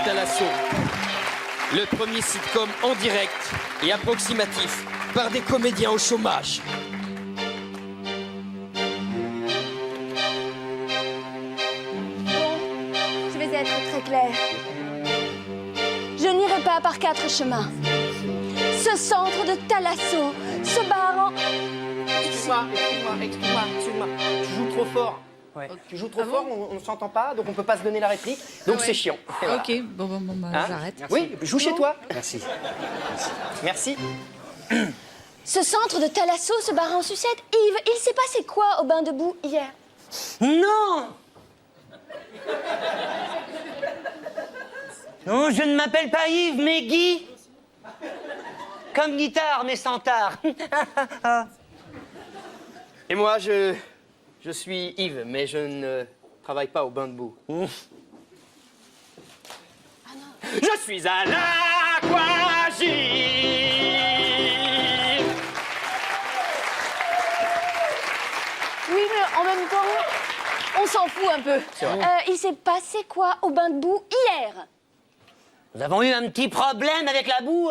de Thalasso. Le premier sitcom en direct et approximatif par des comédiens au chômage. Bon, je vais être très claire. Je n'irai pas par 4 chemins. Ce centre de Thalasso, ce bar en... Excuse-moi. Tu joues trop fort. Ouais. Tu joues trop fort, on ne s'entend pas, donc on peut pas se donner la réplique. Donc c'est chiant. Et voilà. Ok, bon, Hein j'arrête. Oui, joue chez toi. Merci. Merci. Ce centre de Thalasso, ce bar en sucette. Yves, il s'est passé quoi au bain de boue hier? Non! Non, je ne m'appelle pas Yves, mais Guy. Comme guitare, mais sans tard. Et moi, je suis Yves, mais je ne travaille pas au bain de boue. Je suis à l'aquagym. Oui, mais en même temps, on s'en fout un peu. Il s'est passé quoi au bain de boue hier? Nous avons eu un petit problème avec la boue.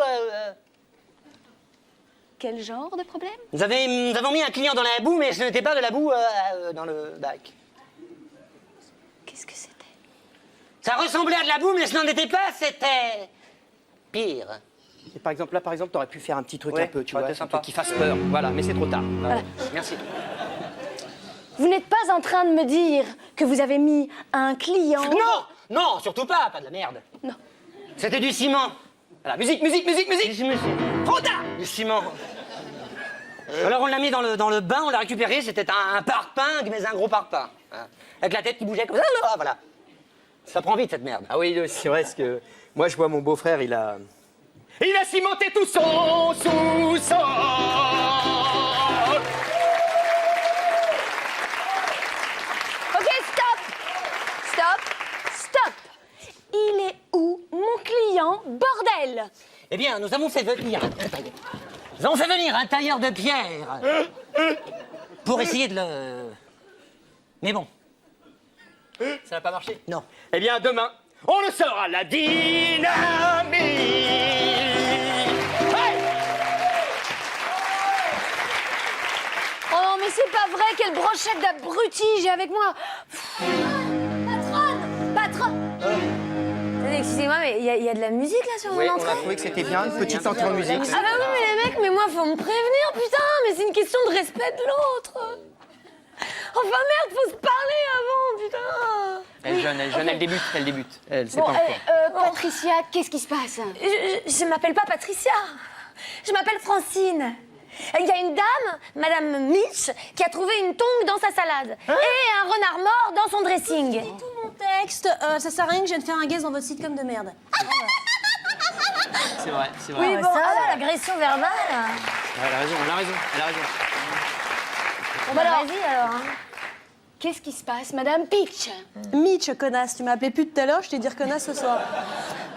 Quel genre de problème? Nous avons mis un client dans la boue, mais ce n'était pas de la boue dans le bac. Qu'est-ce que c'était? Ça ressemblait à de la boue, mais ce n'en était pas, c'était pire. Et par exemple, t'aurais pu faire un petit truc Ouais, un peu, tu ouais, vois, c'est un sympa. truc qui fasse peur. Voilà, mais c'est trop tard. Voilà. Merci. Vous n'êtes pas en train de me dire que vous avez mis un client... Non! Non, surtout pas de la merde. Non. C'était du ciment. Voilà, musique. Trop tard! Du ciment. Alors on l'a mis dans le bain, on l'a récupéré, c'était un parpaing, mais un gros parpaing. Hein. Avec la tête qui bougeait comme ça, voilà. Ça prend vite cette merde. Ah oui, c'est vrai, parce que moi, je vois mon beau-frère, il a cimenté tout son sous-sol. Ok, stop. Il est où, mon client, bordel? Eh bien, nous avons fait venir un tailleur de pierre pour essayer de le... Mais bon, Ça n'a pas marché? non. Eh bien, demain, on le sort à la dynamite. Hey! Oh non, mais c'est pas vrai, quelle brochette d'abruti j'ai avec moi. Patronne. Excusez-moi, mais il y a de la musique là sur Oui, mon on entrée? a trouvé que c'était bien, une petite entrée en musique. Ah bah oui, mais les mecs, mais moi, faut me prévenir, putain, mais c'est une question de respect de l'autre. Enfin merde, faut se parler avant, putain. Elle est jeune, elle débute. Elle sait Bon, pas encore. Patricia, qu'est-ce qui se passe? Je m'appelle pas Patricia, je m'appelle Francine. Il y a une dame, Madame Mitch, qui a trouvé une tongue dans sa salade et un renard mort dans son dressing. Tout mon texte, ça sert à rien que je vienne faire un guest dans votre sitcom de merde. C'est vrai. Oui, bon, ça, alors, l'agression verbale. Elle a raison. Bon, bah, vas-y alors. Hein. qu'est-ce qui se passe, Madame Peach? Mitch, connasse, tu m'as appelé pute tout à l'heure, je t'ai dit connasse ce soir.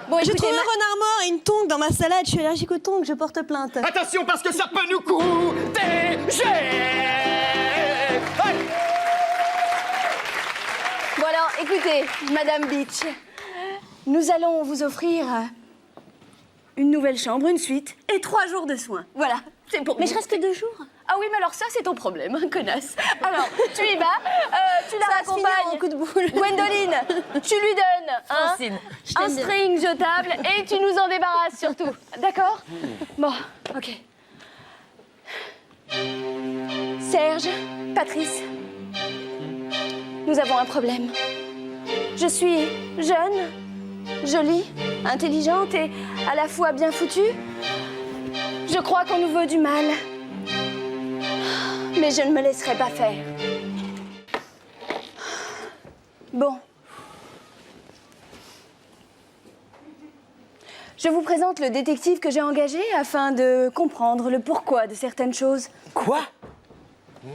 Bon, J'ai écoutez, trouvé un renard mort et une tongue dans ma salade, je suis allergique aux tongues, je porte plainte. Attention, parce que ça peut nous coûter cher. Hey! Bon alors, écoutez, Madame Beach, nous allons vous offrir une nouvelle chambre, une suite et 3 jours de soins. Voilà, c'est pour Mais vous. je reste que 2 jours. Ah oui, mais alors ça, c'est ton problème, hein, connasse. Alors, tu y vas, tu la Ça va se finir raccompagnes. en coup de boule. Gwendoline, tu lui donnes Francine, un string jetable et tu nous en débarrasses surtout. D'accord? Bon, ok. Serge, Patrice, nous avons un problème. Je suis jeune, jolie, intelligente et à la fois bien foutue. Je crois qu'on nous veut du mal. Mais je ne me laisserai pas faire. Bon. Je vous présente le détective que j'ai engagé afin de comprendre le pourquoi de certaines choses. Quoi?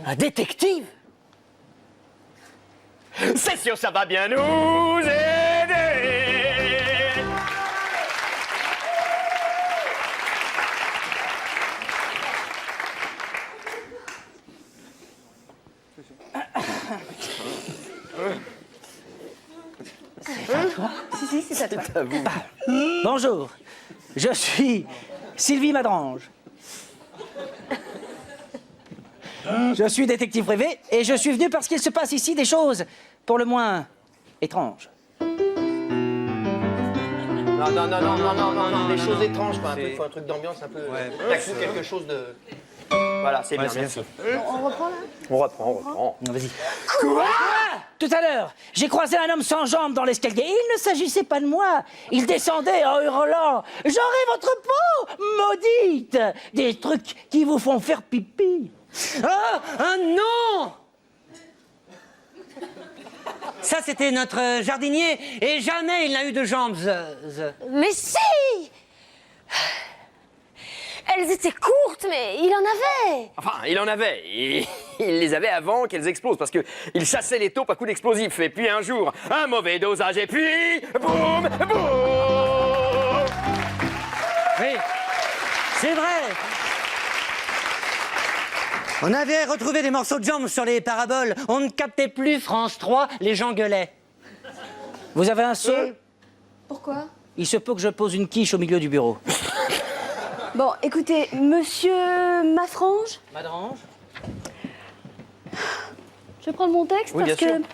Un détective? C'est sûr, ça va bien nous aider. Si, c'est à toi. C'est à vous. Bonjour, je suis Sylvie Madrange. Je suis détective privé et je suis venu parce qu'il se passe ici des choses pour le moins étranges. Non, des choses étranges, quoi. Il faut un truc d'ambiance un peu. Quelque chose de. Voilà, c'est bien, merci. On reprend là? On reprend. Non, vas-y. Quoi? Tout à l'heure, j'ai croisé un homme sans jambes dans l'escalier. Il ne s'agissait pas de moi. Il descendait en hurlant « J'aurai votre peau, maudite !» Des trucs qui vous font faire pipi. Ah non! Ça, c'était notre jardinier, et jamais il n'a eu de jambes. Mais si! Elles étaient courtes, mais il en avait. Enfin, il en avait. Il les avait avant qu'elles explosent parce qu'il chassait les taupes à coups d'explosifs. Et puis un jour, un mauvais dosage et puis... Boum! Boum! Oui, c'est vrai. On avait retrouvé des morceaux de jambes sur les paraboles. On ne captait plus France 3, les gens gueulaient. Vous avez un seau? Pourquoi? Il se peut que je pose une quiche au milieu du bureau. Bon, écoutez, monsieur Madrange, Madrange? je vais prendre mon texte Oui, parce bien que sûr.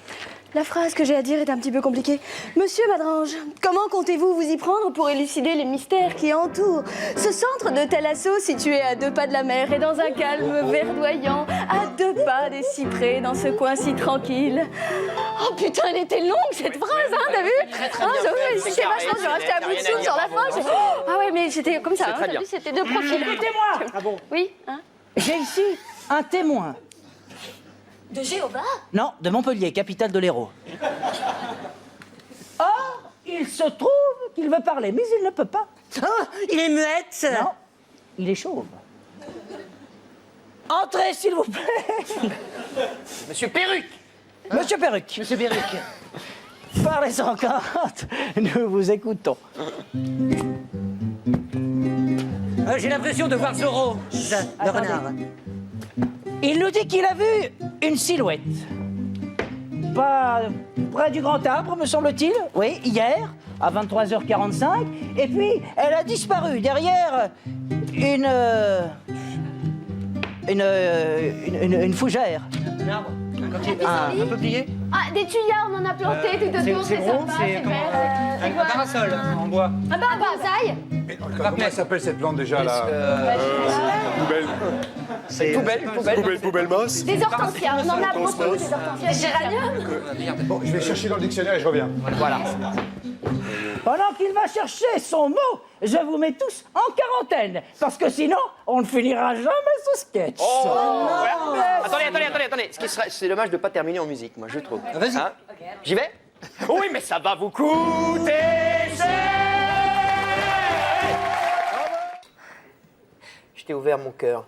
la phrase que j'ai à dire est un petit peu compliquée. Monsieur Madrange, comment comptez-vous vous y prendre pour élucider les mystères qui entourent ce centre de Thalasso situé à 2 pas de la mer et dans un calme verdoyant, à 2 pas des cyprès dans ce coin si tranquille? Oh putain, elle était longue cette phrase, hein, t'as vu? J'avoue, c'est c'était carré, vachement, j'ai resté à y a bout de rien à souffle dire, sur la bravo, fin. bravo. Ah ouais, mais c'était comme ça, hein, très t'as bien. vu, c'était 2 profils. Écoutez-moi! Ah bon? Oui, hein? J'ai ici un témoin. De Jéhovah? Non, de Montpellier, capitale de l'Hérault. Or, il se trouve qu'il veut parler, mais il ne peut pas. Oh, il est muette. Non, il est chauve. Entrez, s'il vous plaît. Monsieur Perruque. Monsieur Perruque. Monsieur Perruque. Parlez-en, Kant. Nous vous écoutons. J'ai l'impression de voir Zorro, le renard. Il nous dit qu'il a vu une silhouette. Pas près du grand arbre, me semble-t-il. Oui, hier, à 23h45. Et puis, elle a disparu derrière une fougère. Un arbre. Un peuplier. Ah, des tuyas, on en a planté tout autour, c'est sympa, c'est vert. C'est quoi? parasol en bois. Ah bah, un bonsaï? Comment elle s'appelle cette plante déjà là? Poubelle. Poubelle mosse. Des hortensias, on en a beaucoup, des hortensias. Des géraniums? Bon, je vais chercher dans le dictionnaire et je reviens. Voilà. Pendant qu'il va chercher son mot, je vous mets tous en quarantaine. Parce que sinon, on ne finira jamais ce sketch. Attendez. C'est dommage de pas terminer en musique, moi, je trouve. Vas-y. Hein? J'y vais? Oui, mais ça va vous coûter cher. Je t'ai ouvert mon cœur.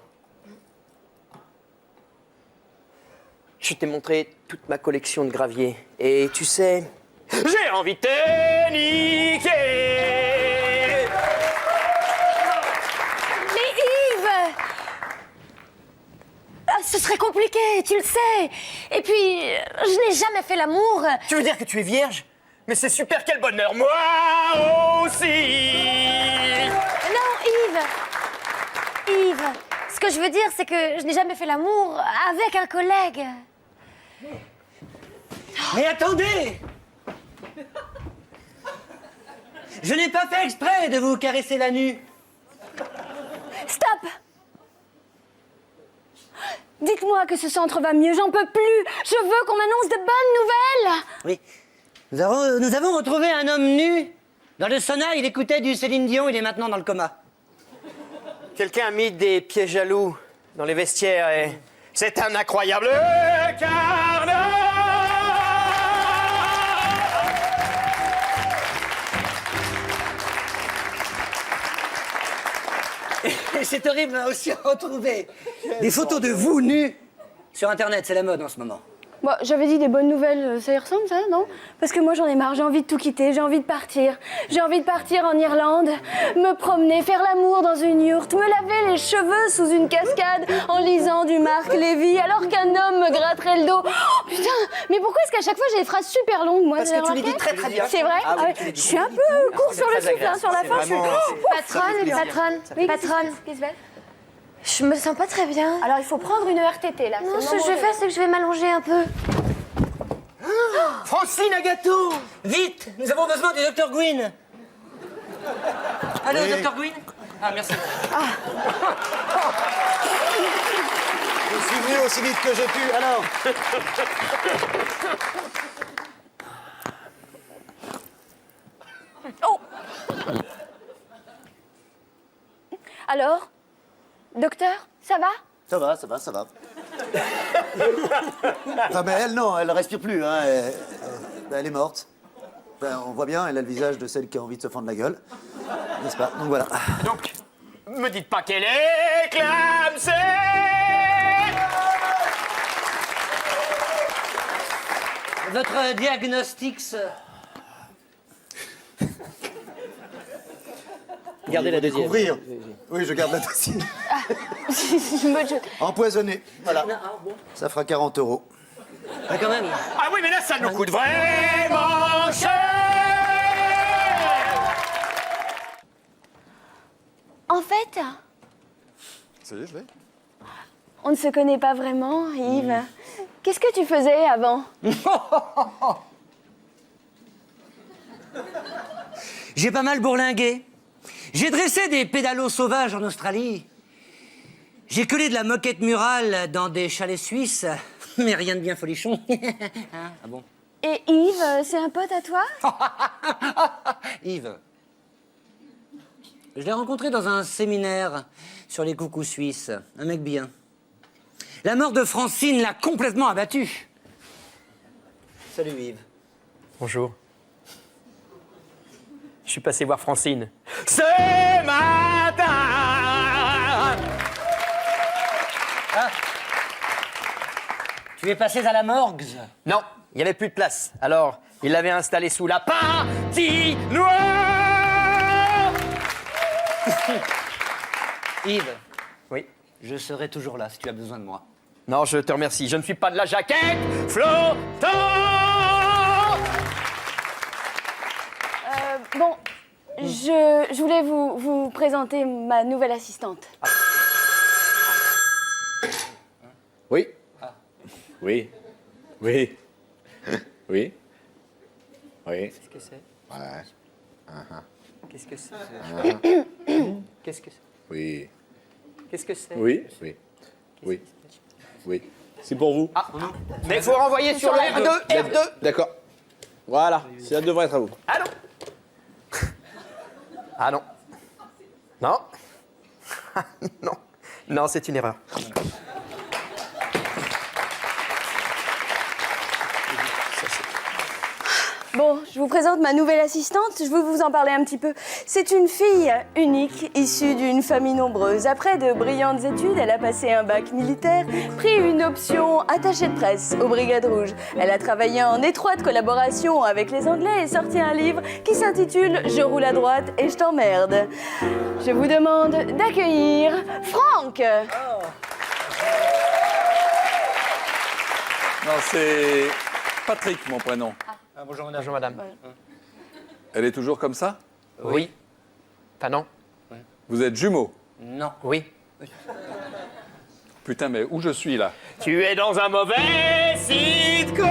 Je t'ai montré toute ma collection de graviers. Et tu sais, J'ai envie de te niquer. Mais Yves! Ah, ce serait compliqué, tu le sais. Et puis, je n'ai jamais fait l'amour. Tu veux dire que tu es vierge? Mais c'est super, quel bonheur. Moi aussi. Non, Yves, ce que je veux dire, c'est que je n'ai jamais fait l'amour avec un collègue. Mais attendez! Je n'ai pas fait exprès de vous caresser la nuque. Stop! Dites-moi que ce centre va mieux, j'en peux plus. Je veux qu'on m'annonce de bonnes nouvelles. Oui. Nous avons retrouvé un homme nu. Dans le sauna, il écoutait du Céline Dion, il est maintenant dans le coma. Quelqu'un a mis des pieds jaloux dans les vestiaires et c'est un incroyable carnage. Et c'est horrible, on a aussi retrouvé des photos de vous nus sur Internet, c'est la mode en ce moment. Bon, j'avais dit des bonnes nouvelles, ça y ressemble ça, non? Parce que moi j'en ai marre, j'ai envie de tout quitter, j'ai envie de partir. J'ai envie de partir en Irlande, me promener, faire l'amour dans une yourte, me laver les cheveux sous une cascade en lisant du Marc Lévy alors qu'un homme me gratterait le dos. Oh putain, mais pourquoi est-ce qu'à chaque fois j'ai des phrases super longues, moi? Parce que tu les dis très très bien. C'est vrai? Ah oui, Ah ouais, tu les dis je suis un peu court sur le souffle, hein, sur la fin. Patronne, Oui, patronne. Qu'est-ce qui se passe? Je me sens pas très bien. Alors il faut prendre une RTT là. Non, ce que je vais faire, c'est que je vais m'allonger un peu. Francine, un gâteau. Vite, nous avons besoin du Dr Green. Allô, Dr Green? Ah, merci. Je suis venu aussi vite que j'ai pu, alors. Oh. Alors, docteur, ça va? Ça va, ça va, ça va. Enfin, mais elle, non, elle respire plus, hein. Elle est morte. Enfin, on voit bien, elle a le visage de celle qui a envie de se fendre la gueule. N'est-ce pas? Donc voilà. Donc, me dites pas qu'elle est éclamsée. Votre diagnostic, Gardez la deuxième. Ouvrir. Oui, je garde la deuxième. Je- Empoisonné. Voilà. Ça fera 40 €. Ah, quand même. Ah oui, mais là, ça nous coûte vraiment cher. En fait, Ça y est, je l'ai. on ne se connaît pas vraiment, Yves. Qu'est-ce que tu faisais avant? J'ai pas mal bourlingué. J'ai dressé des pédalos sauvages en Australie. J'ai collé de la moquette murale dans des chalets suisses. Mais rien de bien folichon. Hein? Ah bon? Et Yves, c'est un pote à toi? Yves. Je l'ai rencontré dans un séminaire sur les coucous suisses. Un mec bien. La mort de Francine l'a complètement abattu. Salut Yves. Bonjour. Je suis passé voir Francine. Ce matin. Tu es passé à la morgue. Non, il n'y avait plus de place. Alors, il l'avait installé sous la patinoire. Yves, Oui. je serai toujours là si tu as besoin de moi. Non, je te remercie. Je ne suis pas de la jaquette flottante. Bon, je voulais vous présenter ma nouvelle assistante. Oui. Oui. Oui. Oui. Oui. Qu'est-ce que c'est? Ouais. Qu'est-ce que c'est? Qu'est-ce que c'est? Oui. Qu'est-ce que c'est? Oui. Oui. Oui. Oui. C'est pour vous. Ah, mais il faut renvoyer sur le R2. R2. D'accord. Voilà. Ça devrait être à vous. Ah non. Ah non. Non. Non. Non, c'est une erreur. Bon, je vous présente ma nouvelle assistante, je veux vous en parler un petit peu. C'est une fille unique, issue d'une famille nombreuse. Après de brillantes études, elle a passé un bac militaire, pris une option attachée de presse aux Brigades Rouges. Elle a travaillé en étroite collaboration avec les Anglais et sorti un livre qui s'intitule « Je roule à droite et je t'emmerde ». Je vous demande d'accueillir Franck. Non, c'est Patrick, mon prénom. Ah, bonjour, madame. Bonjour, madame. Elle est toujours comme ça? Oui. Enfin, non. Vous êtes jumeaux? Non. Oui. Putain, mais où je suis, là? Tu es dans un mauvais sitcom.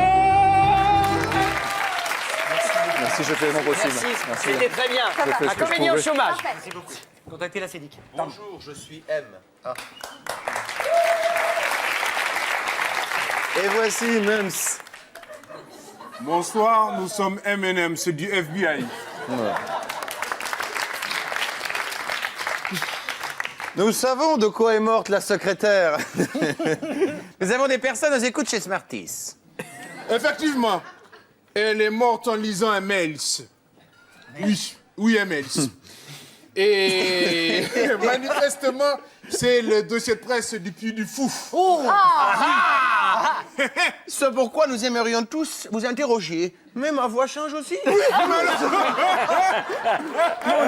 Merci, je fais mon possible. Merci, c'était très bien. Je fais ce Un que je comédien au pouvais. chômage. Merci beaucoup. Contactez la CEDIC. Bonjour, je suis M. Et voici Mems. Bonsoir, nous sommes M&M, c'est du FBI. Nous savons de quoi est morte la secrétaire. Nous avons des personnes aux écoutes chez Smarties. Effectivement, elle est morte en lisant un mails. Oui, un mails. Et manifestement, c'est le dossier de presse du Puy du Fou. C'est pourquoi nous aimerions tous vous interroger. Mais ma voix change aussi. Mon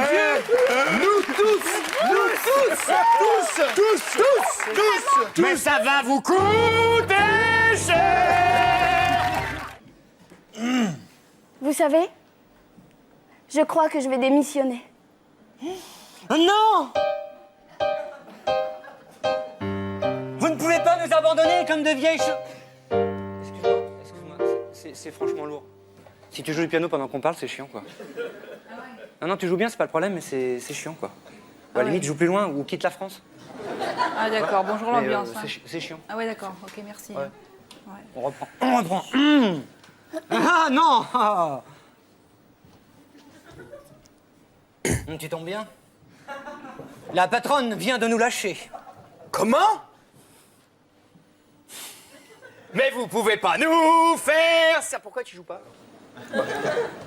Dieu. Nous tous. Mais ça va vous coûter cher. Vous savez, je crois que je vais démissionner. Non! Vous ne pouvez pas nous abandonner comme de vieilles Excuse-moi, c'est franchement lourd. Si tu joues du piano pendant qu'on parle, c'est chiant, quoi. Non, tu joues bien, c'est pas le problème, mais c'est chiant, quoi. Ou à la limite, joue plus loin ou quitte la France. Ah d'accord, bonjour Mais, l'ambiance. hein. c'est chiant. Ah ouais d'accord, ok merci. Ouais. On reprend. Ah non! Ah. Tu tombes bien. La patronne vient de nous lâcher. Comment? Mais vous pouvez pas nous faire ça. Pourquoi tu joues pas?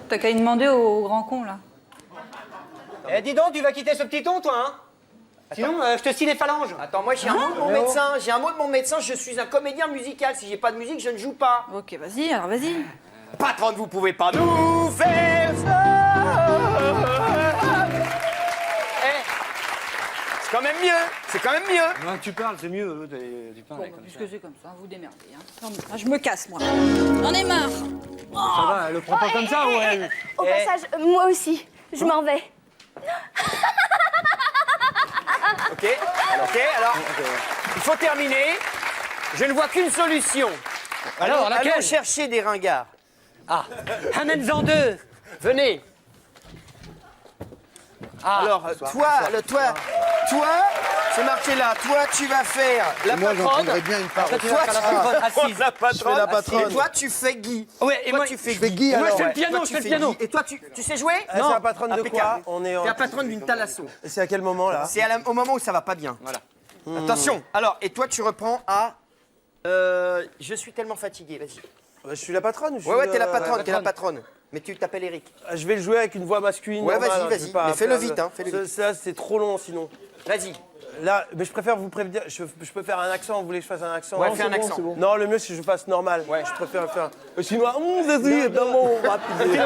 T'as qu'à y demander au grand con là. Eh, dis donc, tu vas quitter ce petit ton, toi, hein? Sinon, je te scie les phalanges. Attends, moi j'ai un mot de mon médecin. J'ai un mot de mon médecin. Je suis un comédien musical. Si j'ai pas de musique, je ne joue pas. Ok, vas-y, alors vas-y. Patronne, vous pouvez pas nous faire ça. Eh, c'est quand même mieux. C'est quand même mieux. Non, tu parles, c'est mieux. Tu parles Bon, comme puisque ça. c'est comme ça, vous démerdez. Hein. Ah, je me casse moi. J'en ai marre. Ça va, elle le prend pas comme ça, ouais. Au passage, moi aussi, je m'en vais. Ok, alors, il faut terminer. Je ne vois qu'une solution. Alors, laquelle? Allons chercher des ringards. Ah, amène-en deux. Venez. Ah, Alors, toi, c'est marqué là. Toi, tu vas faire la Moi, j'en patronne. prendrais bien une part. toi, tu vas faire la patronne assise. La patronne. Je fais la patronne. Et toi, tu fais Guy. Ouais, et Toi, moi, tu fais Je fais Guy Moi, alors. je fais le ouais. piano, Toi, je tu fais le fais piano. Guy. Et toi, tu sais jouer? C'est la patronne de Impeccable. quoi? On est T'es la patronne d'une thalasso. C'est à quel moment là? C'est au moment où ça va pas bien. Voilà. Attention. Alors, et toi, tu reprends à. Je suis tellement fatigué. Vas-y. Je suis la patronne. Ouais, t'es la patronne, t'es la patronne. Mais tu t'appelles Eric. Je vais le jouer avec une voix masculine. Ouais, normale, vas-y, hein, je vais pas mais fais-le faire vite, hein, fais-le vite. Ça, c'est trop long sinon. Vas-y. Là, mais je préfère vous prévenir. Je peux faire un accent. Vous voulez que je fasse un accent? Ouais, Non, fais c'est un bon, accent. c'est bon. Non, le mieux, c'est que je fasse normal. Ouais. Je préfère faire un chinois. Vas-y, évidemment, rapide.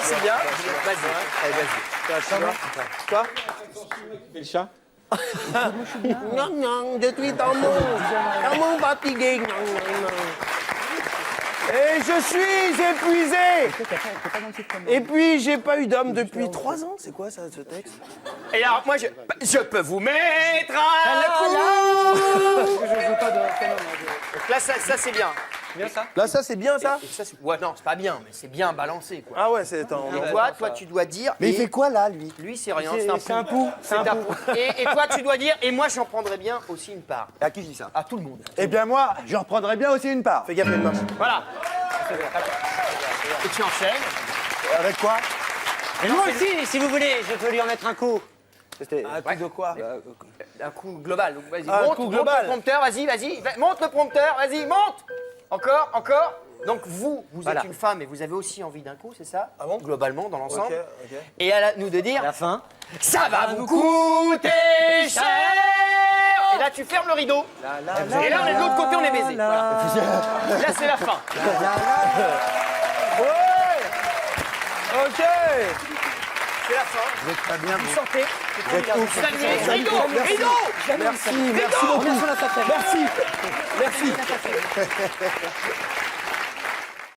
C'est bien. Vas-y. Allez, vas-y. T'es un chinois? Toi? Et le chat? Non, non, je suis dans mon fatigué. Et je suis épuisé. Et puis, j'ai pas eu d'homme depuis 3 ans. C'est quoi ça, ce texte? Et alors, moi, je peux vous mettre à la cour. Je joue pas de piano. Donc là, ça c'est bien. Bien ça? Là, ça, c'est bien, ça? Et ça, ouais, non, c'est pas bien, mais c'est bien balancé, quoi. Ah ouais, c'est... Attends, Et toi, tu dois dire... Mais il fait quoi là, lui? Lui, c'est rien, C'est un pou. C'est un pou. Et toi, tu dois dire, et moi, j'en prendrais bien aussi une part. À qui je dis ça? À tout le monde. Eh bien, moi, je reprendrai bien aussi une part. Fais gaffe, une marche. Voilà. Et tu enchaînes. Avec quoi? Et moi aussi, si vous voulez, je peux lui en mettre un coup. Un coup de quoi? Un coup global. Donc, vas-y, Un monte, coup monte global. le prompteur, vas-y. Monte le prompteur, vas-y, monte. Encore. Donc vous êtes une femme et vous avez aussi envie d'un coup, c'est ça? Ah bon? Globalement, dans l'ensemble. Ok. Et à nous de dire, À la fin. ça va vous coûter cher. Et là, tu fermes le rideau. Et là, on est de l'autre côté, on est baisé. Voilà. Là, c'est la fin. Ouais. Ok. C'est la fin. Vous êtes pas bien. Vous sentez? Vous êtes ouf. Rideau. Merci beaucoup. Merci.